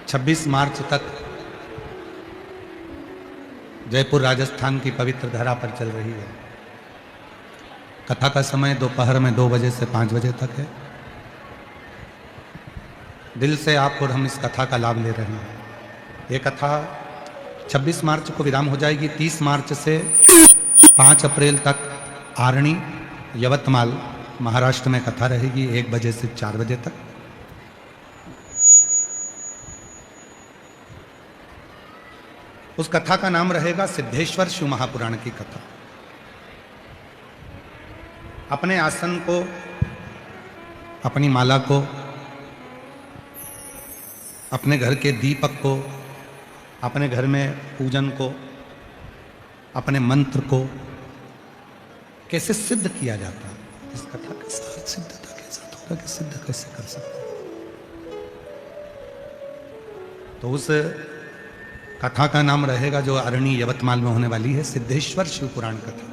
26 मार्च तक जयपुर राजस्थान की पवित्र धरा पर चल रही है। कथा का समय दोपहर में 2 बजे से 5 बजे तक है। दिल से आप और हम इस कथा का लाभ ले रहे हैं। ये कथा 26 मार्च को विराम हो जाएगी। 30 मार्च से 5 अप्रैल तक आरणी यवतमाल महाराष्ट्र में कथा रहेगी 1 बजे से 4 बजे तक। उस कथा का नाम रहेगा सिद्धेश्वर शिव महापुराण की कथा। अपने आसन को, अपनी माला को, अपने घर के दीपक को, अपने घर में पूजन को, अपने मंत्र को कैसे सिद्ध किया जाता है, इस कथा के साथ सिद्धता के साथ होगा कि सिद्ध कैसे कर सकते हैं। तो उस कथा का नाम रहेगा जो अरणी यवतमाल में होने वाली है, सिद्धेश्वर शिव पुराण कथा।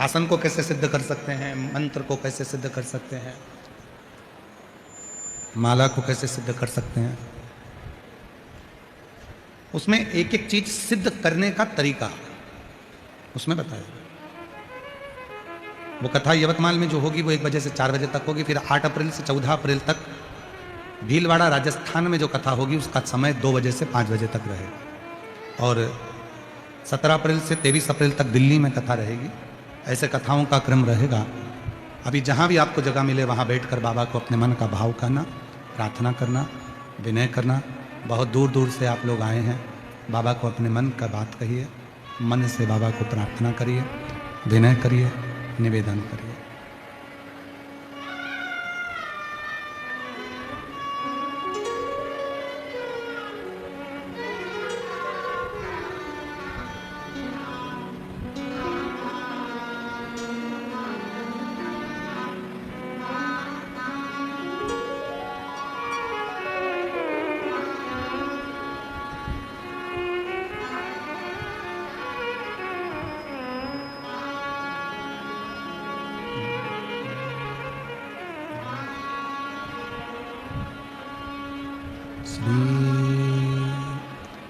आसन को कैसे सिद्ध कर सकते हैं, मंत्र को कैसे सिद्ध कर सकते हैं, माला को कैसे सिद्ध कर सकते हैं, उसमें एक एक चीज सिद्ध करने का तरीका उसमें बताया। वो कथा यवतमाल में जो होगी वो 1 बजे से 4 बजे तक होगी। फिर 8 अप्रैल से 14 अप्रैल तक भीलवाड़ा राजस्थान में जो कथा होगी उसका समय 2 बजे से 5 बजे तक रहेगा। और 17 अप्रैल से 23 अप्रैल तक दिल्ली में कथा रहेगी। ऐसे कथाओं का क्रम रहेगा। अभी जहाँ भी आपको जगह मिले वहाँ बैठकर बाबा को अपने मन का भाव करना, प्रार्थना करना, विनय करना। बहुत दूर दूर से आप लोग आए हैं, बाबा को अपने मन का बात कहिए, मन से बाबा को प्रार्थना करिए, विनय करिए, निवेदन करिए।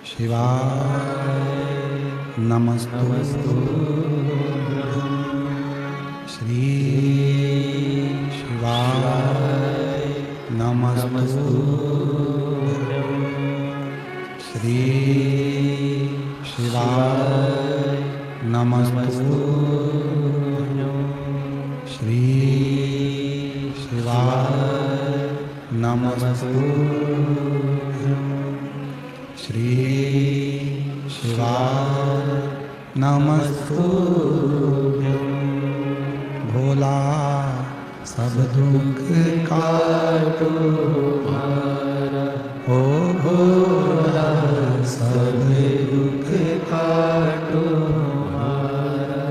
शिवाय नमस्तु श्री शिवाय नमस्तु श्री शिवाय नमस्तु श्री शिवाय नमस्तु श्री शिवाय नमस्तुभ्यं। भोला सब दुख काटो हमारा, ओ भोला सब दुख काटो हमारा।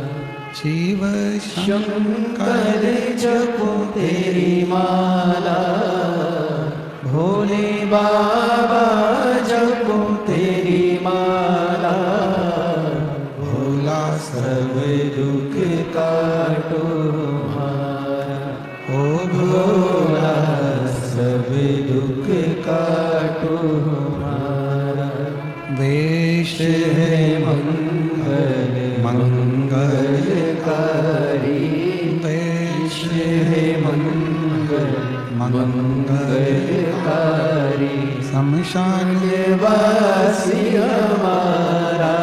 शिव शंकर जपो तेरी माला, भोले बाबा जपो तेरी माला। भोला सब दुख काटो हमारा, ओ भोला सब दुख काटो हमारा। वेश है मंगल मंगलकारी, वेश है मंगल मंगलकारी। शमशान वासी हमारा,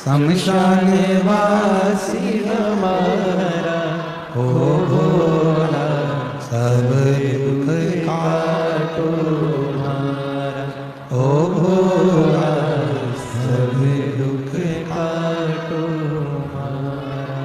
शमशान वासी हमारा। ओ भोला सब दुख काटो हमारा, ओ भोला सब दुख काटो हमारा।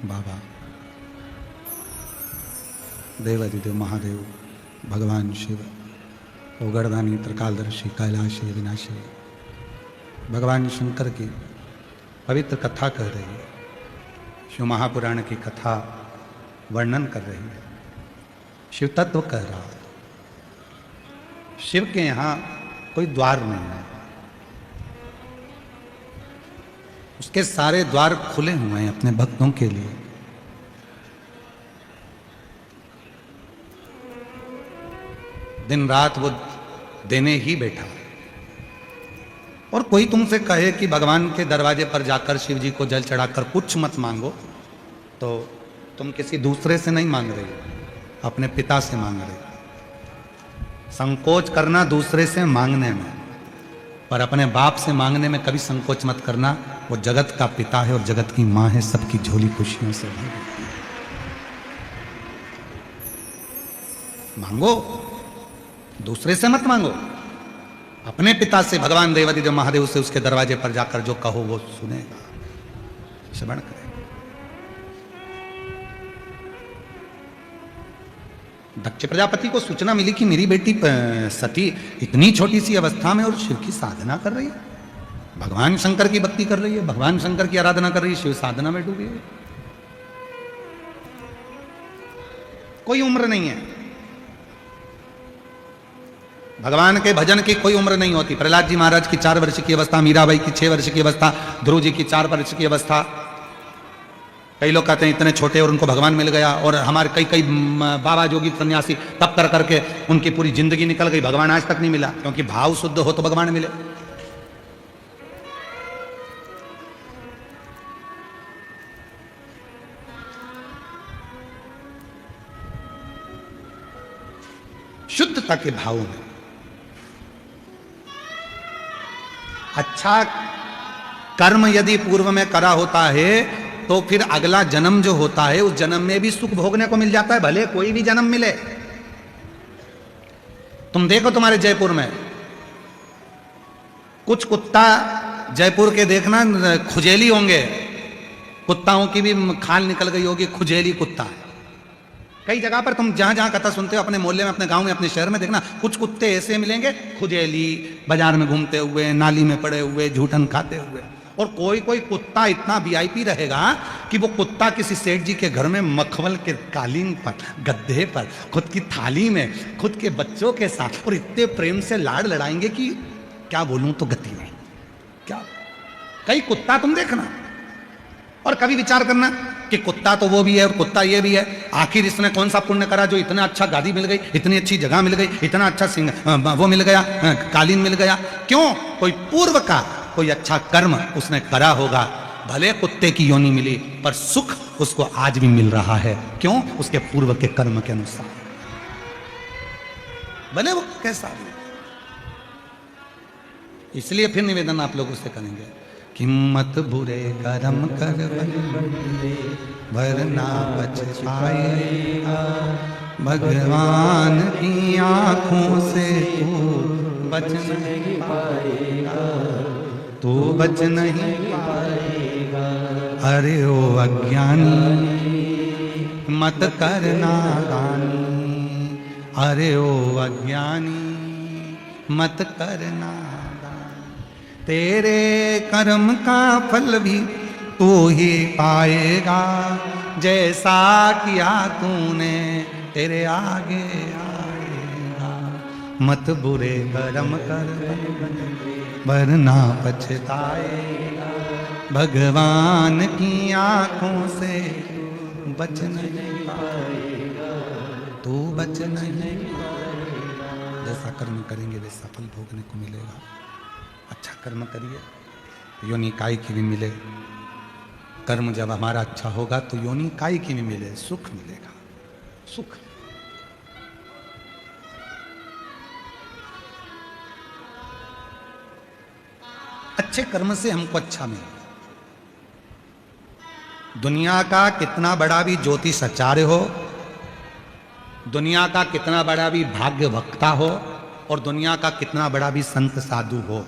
बाबा देवादिदेव महादेव भगवान शिव ओगरदानी त्रिकालदर्शी कैलाशी विनाशी भगवान शंकर की पवित्र कथा कह रही है, शिव महापुराण की कथा वर्णन कर रही है, शिव तत्व कह रहा है। शिव के यहाँ कोई द्वार नहीं है, उसके सारे द्वार खुले हुए हैं अपने भक्तों के लिए। दिन रात वो देने ही बैठा है। और कोई तुमसे कहे कि भगवान के दरवाजे पर जाकर शिव जी को जल चढ़ाकर कुछ मत मांगो, तो तुम किसी दूसरे से नहीं मांग रहे, अपने पिता से मांग रहे। संकोच करना दूसरे से मांगने में, पर अपने बाप से मांगने में कभी संकोच मत करना। वो जगत का पिता है और जगत की मां है, सबकी झोली खुशियों से भर देती है। मांगो, दूसरे से मत मांगो, अपने पिता से, भगवान देवादिदेव महादेव से, उसके दरवाजे पर जाकर जो कहो वो सुनेगा, श्रवण करेगा। दक्ष प्रजापति को सूचना मिली कि मेरी बेटी सती इतनी छोटी सी अवस्था में और शिव की साधना कर रही है, भगवान शंकर की भक्ति कर रही है, भगवान शंकर की आराधना कर रही है, शिव साधना में डूबी है। कोई उम्र नहीं है, भगवान के भजन की कोई उम्र नहीं होती। प्रहलाद जी महाराज की 4 वर्ष की अवस्था, मीराबाई की 6 वर्ष की अवस्था, ध्रुव जी की 4 वर्ष की अवस्था। कई लोग कहते हैं इतने छोटे और उनको भगवान मिल गया, और हमारे कई बाबा जोगी सन्यासी तप कर करके उनकी पूरी जिंदगी निकल गई, भगवान आज तक नहीं मिला। क्योंकि भाव शुद्ध हो तो भगवान मिले। शुद्धता के भाव में अच्छा कर्म यदि पूर्व में करा होता है तो फिर अगला जन्म जो होता है उस जन्म में भी सुख भोगने को मिल जाता है, भले कोई भी जन्म मिले। तुम देखो तुम्हारे जयपुर में कुछ कुत्ता, जयपुर के देखना खुजेली होंगे, कुत्ताओं की भी खाल निकल गई होगी, खुजेली कुत्ता है। कई जगह पर तुम जहां जहां कथा सुनते हो, अपने मोहल्ले में, अपने गांव में, अपने शहर में, देखना कुछ कुत्ते ऐसे मिलेंगे, खुजेली, बाजार में घूमते हुए, नाली में पड़े हुए, झूठन खाते हुए। और कोई कोई कुत्ता इतना वीआईपी रहेगा कि वो कुत्ता किसी सेठ जी के घर में मखमल के कालीन पर, गद्दे पर, खुद की थाली में, खुद के बच्चों के साथ, और इतने प्रेम से लाड़ लड़ाएंगे कि क्या बोलूं तो गति नहीं। क्या कई कुत्ता तुम देखना, और कभी विचार करना कि कुत्ता तो वो भी है और कुत्ता ये भी है, आखिर इसने कौन सा पुण्य करा जो इतना अच्छा गादी मिल गई, इतनी अच्छी जगह मिल गई, इतना अच्छा वो मिल गया, कालीन मिल गया। क्यों? कोई पूर्व का कोई अच्छा कर्म उसने करा होगा। भले कुत्ते की योनि मिली, पर सुख उसको आज भी मिल रहा है। क्यों? उसके पूर्व के कर्म के अनुसार, भले वो कैसा भी। इसलिए फिर निवेदन आप लोगों से करेंगे, हिम्मत बुरे कर्म कर वरना पछताएगा, भगवान की आंखों से तू बच नहीं पाएगा, तू बच नहीं पाएगा। अरे ओ अज्ञानी मत करना दानी, अरे ओ अज्ञानी मत करना, तेरे कर्म का फल भी तू ही पाएगा, जैसा किया तूने तेरे आगे आएगा। मत बुरे कर्म कर वरना पछताएगा, भगवान की आंखों से बच नहीं पाएगा, तू बच नहीं पाएगा। जैसा कर्म करेंगे वैसा फल भोगने को मिलेगा। अच्छा कर्म करिए, योनि काय की भी मिले। कर्म जब हमारा अच्छा होगा तो योनि काय की भी मिले, सुख मिलेगा, सुख। अच्छे कर्म से हमको अच्छा मिले। दुनिया का कितना बड़ा भी ज्योतिषाचार्य हो, दुनिया का कितना बड़ा भी भाग्य वक्ता हो, और दुनिया का कितना बड़ा भी संत साधु हो,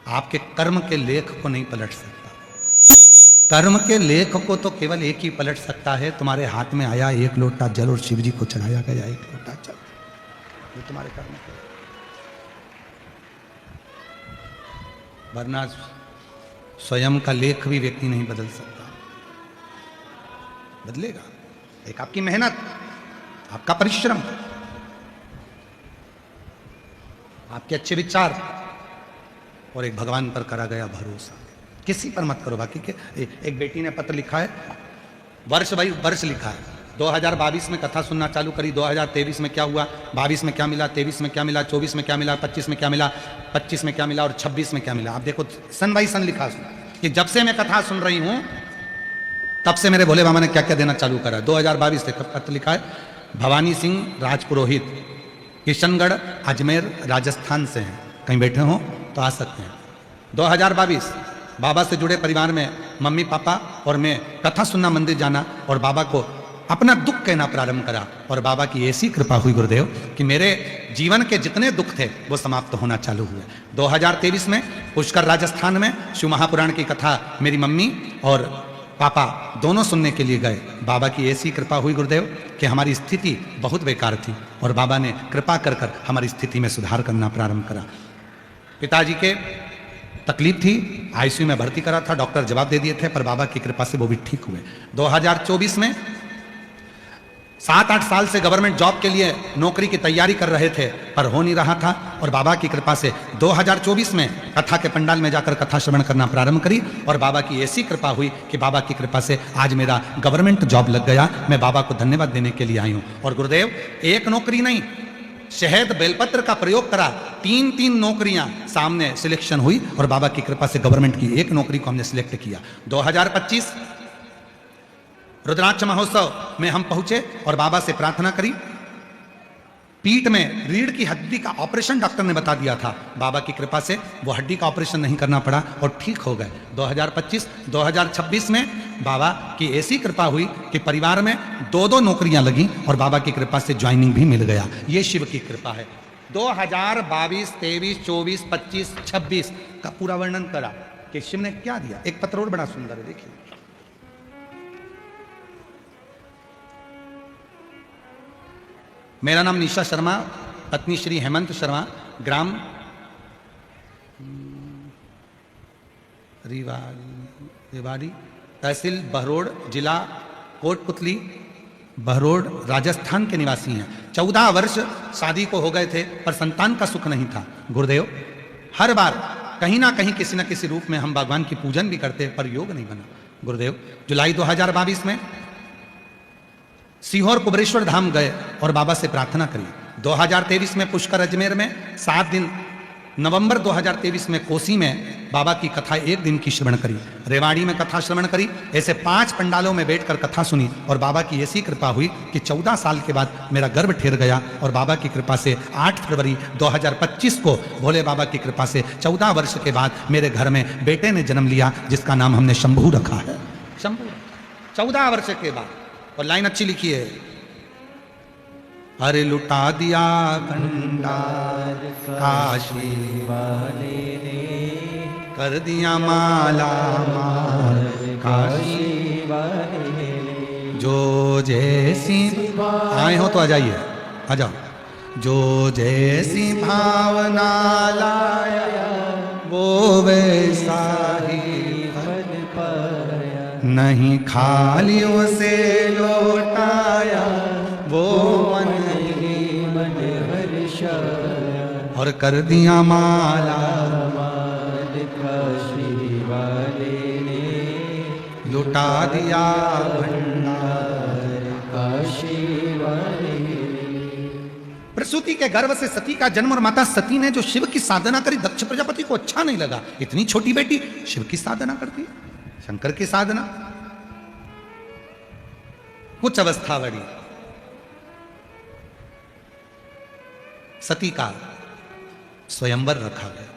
आपके कर्म के लेख को नहीं पलट सकता। कर्म के लेख को तो केवल एक ही पलट सकता है, तुम्हारे हाथ में आया 1 लोटा जल और शिव जी को चढ़ाया गया 1 लोटा जल, ये तुम्हारे कर्म के। वरना स्वयं का लेख भी व्यक्ति नहीं बदल सकता। बदलेगा एक आपकी मेहनत, आपका परिश्रम, आपके अच्छे विचार और एक भगवान पर करा गया भरोसा। किसी पर मत करो। बाकी के एक बेटी ने पत्र लिखा है, वर्ष भाई वर्ष लिखा है, 2022 में कथा सुनना चालू करी, 2023 में क्या हुआ, 22 में क्या मिला, 23 में क्या मिला, 24 में क्या मिला, 25 में क्या मिला, 25 में क्या मिला और 26 में क्या मिला। आप देखो सन बाई सन लिखा कि जब से मैं कथा सुन रही हूं तब से मेरे भोले बाबा ने क्या क्या देना चालू करा। 2022 से पत्र लिखा है, भवानी सिंह राजपुरोहित, किशनगढ़ अजमेर राजस्थान से हैं, कहीं बैठे हो तो आ सकते हैं। 2022 बाबा से जुड़े परिवार में मम्मी पापा और मैं कथा सुनना मंदिर जाना और बाबा को अपना दुख कहना प्रारंभ करा और बाबा की ऐसी कृपा हुई गुरुदेव कि मेरे जीवन के जितने दुख थे वो समाप्त होना चालू हुए। 2023 में पुष्कर राजस्थान में शिव महापुराण की कथा मेरी मम्मी और पापा दोनों सुनने के लिए गए। बाबा की ऐसी कृपा हुई गुरुदेव कि हमारी स्थिति बहुत बेकार थी और बाबा ने कृपा कर कर हमारी स्थिति में सुधार करना प्रारंभ करा। पिताजी के तकलीफ थी, आईसीयू में भर्ती करा था, डॉक्टर जवाब दे दिए थे, पर बाबा की कृपा से वो भी ठीक हुए। 2024 में 7-8 साल से गवर्नमेंट जॉब के लिए नौकरी की तैयारी कर रहे थे पर हो नहीं रहा था और बाबा की कृपा से 2024 में कथा के पंडाल में जाकर कथा श्रवण करना प्रारंभ करी और बाबा की ऐसी कृपा हुई कि बाबा की कृपा से आज मेरा गवर्नमेंट जॉब लग गया। मैं बाबा को धन्यवाद देने के लिए आई हूँ। और गुरुदेव एक नौकरी नहीं, शहद बेलपत्र का प्रयोग करा, 3-3 नौकरियां सामने सिलेक्शन हुई और बाबा की कृपा से गवर्नमेंट की एक नौकरी को हमने सिलेक्ट किया। 2025 रुद्राक्ष महोत्सव में हम पहुंचे और बाबा से प्रार्थना करी। पीठ में रीढ़ की हड्डी का ऑपरेशन डॉक्टर ने बता दिया था, बाबा की कृपा से वो हड्डी का ऑपरेशन नहीं करना पड़ा और ठीक हो गए। 2025-2026 में बाबा की ऐसी कृपा हुई कि परिवार में 2-2 नौकरियां लगी और बाबा की कृपा से ज्वाइनिंग भी मिल गया। ये शिव की कृपा है। 2022, 23, 24, 25, 26 का पूरा वर्णन करा कि शिव ने क्या दिया। एक पत्र और बड़ा सुंदर है, देखिए। मेरा नाम निशा शर्मा, पत्नी श्री हेमंत शर्मा, ग्राम रेवाड़ी, तहसील बहरोड, जिला कोटपुतली, बहरोड, राजस्थान के निवासी हैं। 14 वर्ष शादी को हो गए थे पर संतान का सुख नहीं था। गुरुदेव हर बार कहीं ना कहीं किसी न किसी रूप में हम भगवान की पूजन भी करते पर योग नहीं बना। गुरुदेव जुलाई 2022 में सीहोर कुबरेश्वर धाम गए और बाबा से प्रार्थना करी। 2023 में पुष्कर अजमेर में 7 दिन, नवंबर 2023 में कोसी में बाबा की कथा 1 दिन की श्रवण करी। रेवाड़ी में कथा श्रवण करी। ऐसे 5 पंडालों में बैठकर कथा सुनी और बाबा की ऐसी कृपा हुई कि 14 साल के बाद मेरा गर्भ ठहर गया और बाबा की कृपा से 8 फरवरी 2025 को भोले बाबा की कृपा से 14 वर्ष के बाद मेरे घर में बेटे ने जन्म लिया जिसका नाम हमने शंभू रखा है। शंभू 14 वर्ष के बाद। और लाइन अच्छी लिखी है, अरे लुटा दिया भंडार काशी वाले ने, कर दिया माला माल काशी वाले ने, जो जैसी आए हो तो आ जाइए, आ जाओ। जो जैसी भावना लाया वो वैसा ही नहीं, खाली उसे लौटाया वो मन ही मन हर्षाया, और कर दिया माला माल काशी वाले ने, लुटा दिया भंडार काशी वाले ने। प्रसूति के गर्भ से सती का जन्म और माता सती ने जो शिव की साधना करी, दक्ष प्रजापति को अच्छा नहीं लगा। इतनी छोटी बेटी शिव की साधना करती है, शंकर की साधना। कुछ अवस्था बढ़ी, सती का स्वयंवर रखा गया।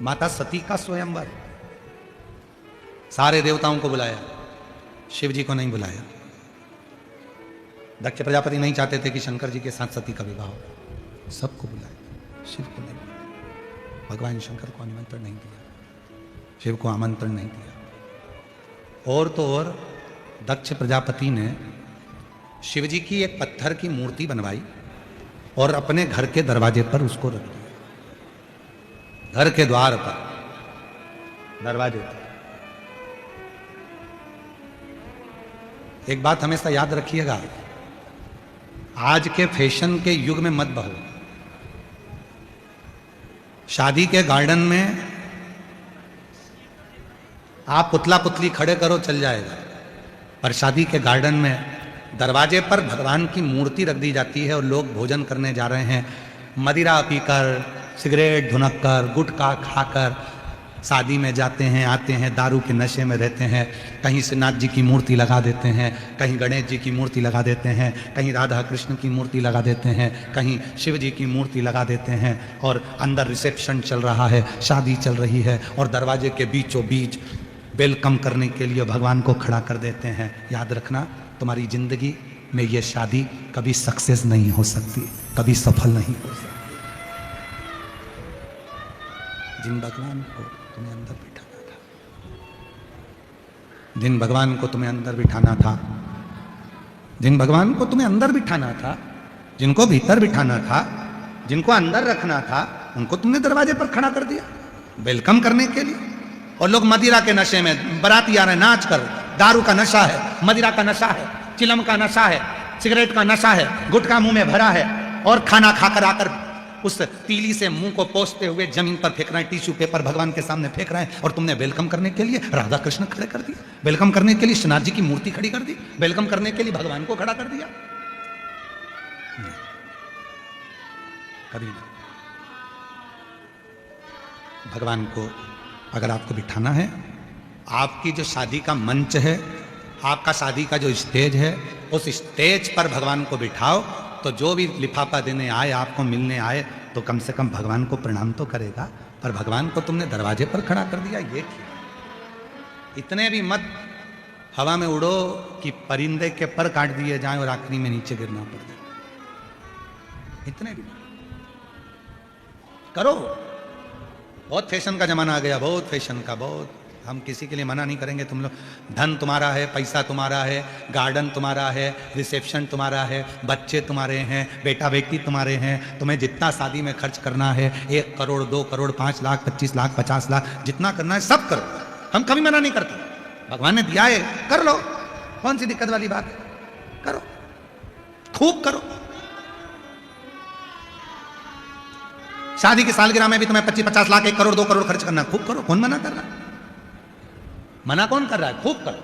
माता सती का स्वयंवर, सारे देवताओं को बुलाया, शिव जी को नहीं बुलाया। दक्ष प्रजापति नहीं चाहते थे कि शंकर जी के साथ सती का विवाह हो, सबको बुलाया, शिव को नहीं बुलाया। भगवान शंकर को निमंत्रण नहीं दिया, शिव को आमंत्रण नहीं दिया। और तो और दक्ष प्रजापति ने शिव जी की एक पत्थर की मूर्ति बनवाई और अपने घर के दरवाजे पर उसको रख दिया। घर के द्वार पर, दरवाजे पर। एक बात हमेशा याद रखिएगा, आज के फैशन के युग में मत बहो। शादी के गार्डन में आप पुतला पुतली खड़े करो चल जाएगा, पर शादी के गार्डन में दरवाजे पर भगवान की मूर्ति रख दी जाती है और लोग भोजन करने जा रहे हैं, मदिरा पीकर, सिगरेट धुनक कर, गुटखा खाकर शादी में जाते हैं, आते हैं, दारू के नशे में रहते हैं। कहीं श्रीनाथ जी की मूर्ति लगा देते हैं, कहीं गणेश जी की मूर्ति लगा देते हैं, कहीं राधा कृष्ण की मूर्ति लगा देते हैं, कहीं शिव जी की मूर्ति लगा देते हैं, और अंदर रिसेप्शन चल रहा है, शादी चल रही है, और दरवाजे के बीचों बीच वेलकम करने के लिए भगवान को खड़ा कर देते हैं। याद रखना, तुम्हारी जिंदगी में ये शादी कभी सक्सेस नहीं हो सकती, कभी सफल नहीं हो सकती। जिन भगवान को तुम्हें अंदर बिठाना था, जिन भगवान को तुम्हें अंदर बिठाना था, जिन भगवान को तुम्हें अंदर बिठाना था, जिनको भीतर बिठाना था, जिनको अंदर रखना था, उनको तुमने दरवाजे पर खड़ा कर दिया वेलकम करने के लिए। और लोग मदिरा के नशे में, बाराती आ रहे नाच कर, दारू का नशा है, मदिरा का नशा है, चिलम का नशा है, सिगरेट का नशा है, गुटखा मुंह में भरा है, और खाना खाकर आकर उस तीली से मुंह को पोंछते हुए जमीन पर फेंक रहे हैं, टिश्यू पेपर भगवान के सामने फेंक रहे हैं, और तुमने वेलकम करने के लिए राधा कृष्ण खड़े कर दिया, वेलकम करने के लिए श्रीनाथ जी की मूर्ति खड़ी कर दी, वेलकम करने के लिए भगवान को खड़ा कर दिया। कभी नहीं। भगवान को अगर आपको बिठाना है, आपकी जो शादी का मंच है, आपका शादी का जो स्टेज है, उस स्टेज पर भगवान को बिठाओ, तो जो भी लिफाफा देने आए, आपको मिलने आए, तो कम से कम भगवान को प्रणाम तो करेगा। पर भगवान को तुमने दरवाजे पर खड़ा कर दिया, ये क्या? इतने भी मत हवा में उड़ो कि परिंदे के पर काट दिए जाएं और आखिरी में नीचे गिरना पड़ जाए। इतने भी करो। बहुत फैशन का जमाना आ गया, बहुत फैशन का, बहुत। हम किसी के लिए मना नहीं करेंगे। तुम लोग, धन तुम्हारा है, पैसा तुम्हारा है, गार्डन तुम्हारा है, रिसेप्शन तुम्हारा है, बच्चे तुम्हारे हैं, बेटा बेटी तुम्हारे हैं, तुम्हें जितना शादी में खर्च करना है, 1 करोड़ 2 करोड़ 5 लाख 25 लाख 50 लाख जितना करना है सब करो। हम कभी मना नहीं करते। भगवान ने दिया है, कर लो। कौन सी दिक्कत वाली बात है? करो, खूब करो। शादी की सालगिरह में भी तुम्हें 25-50 लाख 1 करोड़ 2 करोड़ खर्च करना, खूब करो। कौन मना कर रहा है? मना कौन कर रहा है? खूब करो।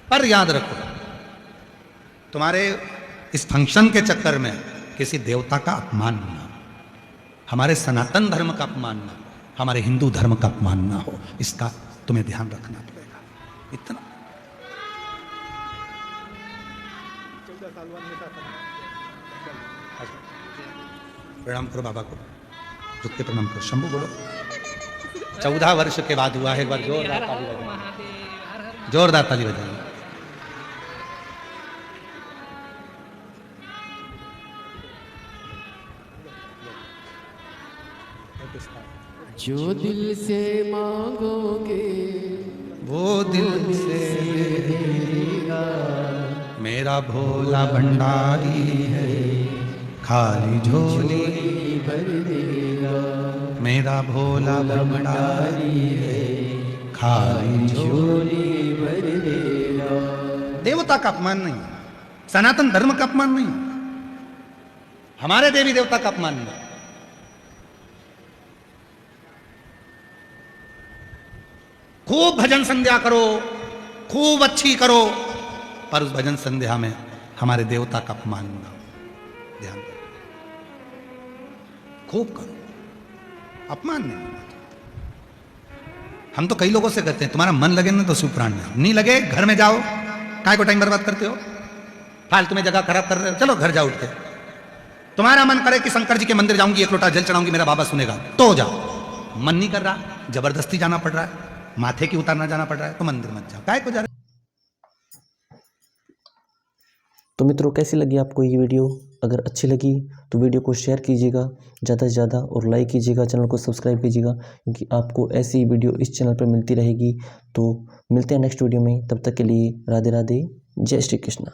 पर याद रखो, तुम्हारे इस फंक्शन के चक्कर में किसी देवता का अपमान ना हो, हमारे सनातन धर्म का अपमान ना हो, हमारे हिंदू धर्म का अपमान ना हो, इसका तुम्हें ध्यान रखना पड़ेगा। इतना प्रणाम करो बाबा को, झुक के प्रणाम करो। शंभू बोलो। 14 वर्ष के बाद हुआ है। एक बार जोरदार ताली बजाइए, जोरदार ताली बजाइए। जो दिल से मांगोगे वो दिल से देगा, मेरा भोला भंडारी है, खाली झोली भर देगा। मेरा भोला भंडारी है, खाली झोली भर देगा। देवता का अपमान नहीं, सनातन धर्म का अपमान नहीं, हमारे देवी देवता का अपमान नहीं। खूब भजन संध्या करो, खूब अच्छी करो, पर उस भजन संध्या में हमारे देवता का अपमान ना हो। ध्यान दो, खूब करो, अपमान नहीं होना। हम तो कई लोगों से कहते हैं तुम्हारा मन लगे ना तो शिव पुराण में, नहीं लगे घर में जाओ, काय को टाइम बर्बाद करते हो, फालतू में जगह खराब कर रहे हो। चलो घर जाओ उठ के। तुम्हारा मन करे कि शंकर जी के मंदिर जाऊंगी, 1 लोटा जल चढ़ाऊंगी, मेरा बाबा सुनेगा, तो जाओ। मन नहीं कर रहा, जबरदस्ती जाना पड़ रहा है, माथे की उतारना जाना पड़ रहा है, तो मंदिर मत जाओ। काय को जा रहे? तो मित्रों, कैसी लगी आपको ये वीडियो? अगर अच्छी लगी तो वीडियो को शेयर कीजिएगा ज़्यादा से ज़्यादा, और लाइक कीजिएगा, चैनल को सब्सक्राइब कीजिएगा, क्योंकि आपको ऐसी वीडियो इस चैनल पर मिलती रहेगी। तो मिलते हैं नेक्स्ट वीडियो में, तब तक के लिए राधे राधे, जय श्री कृष्ण।